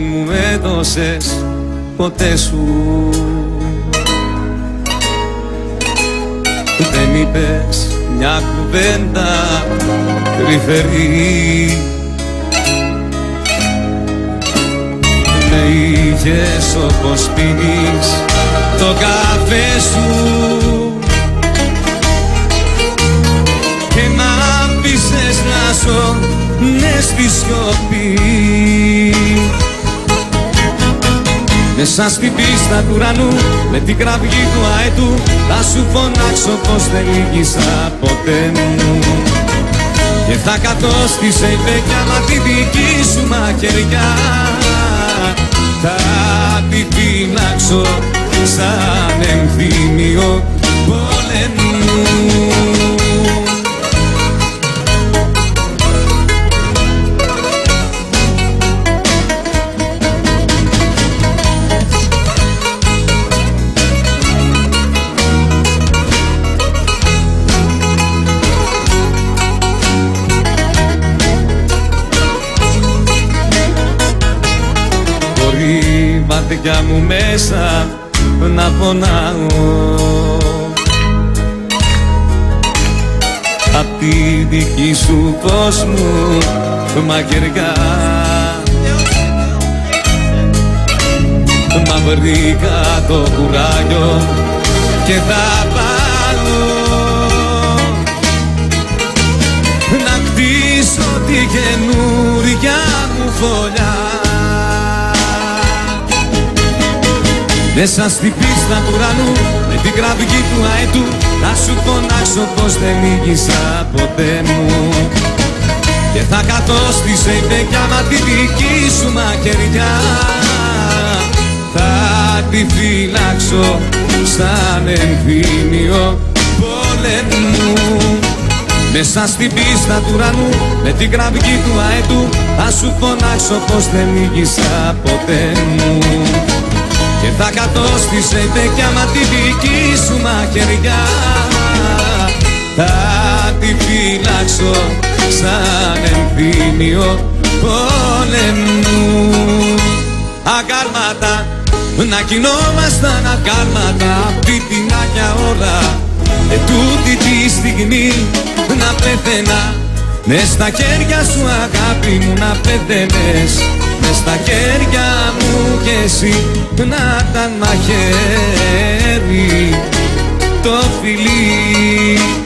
μου έδωσες ποτέ σου. Δεν είπες μια κουβέντα τρυφερή. Με είχες όπως πίνεις το καφέ σου και μ' άφησες να ζω μες στη σιωπή. Μέσα στην πίστα του ουρανού με την κραυγή του αετού θα σου φωνάξω πως δεν λύγησα ποτέ μου. Και θα κατώ στη σεϊπέκια μα τη δική σου μαχαιριά θα τη φυλάξω σαν εμφύμιο πόλεμου. Βαθιά μου μέσα να πονάω απ' τη δική σου φως μου μαχαιριά. Μα βρήκα το κουράγιο και θα πάω να κτίσω τη καινούρια μου φωλιά. Μέσα στην πίστα του ουρανού με την κραυγή του αετού θα σου φωνάξω πως δεν λύγησα ποτέ μου. Και θα κατώ στη σεϊπέκια μα τη δική σου μαχαιριά θα τη φυλάξω σαν εμφύμιο πόλεμου. Μέσα στην πίστα του ουρανού με την κραυγή του αετού θα σου φωνάξω πως δεν λύγησα ποτέ μου. Και θα κατώ στη σεϊπέκια μα τη δική σου μαχαιριά θα τη φυλάξω σαν εμφύμιο πόλεμου. Ακάρματα να κινόμασταν ακάρματα αυτή την άγια ώρα τούτη τη στιγμή να πέθαινα μες στα χέρια σου αγάπη μου να πέθαινες. Μες στα χέρια μου κι εσύ να ήταν μαχαίρι το φιλί.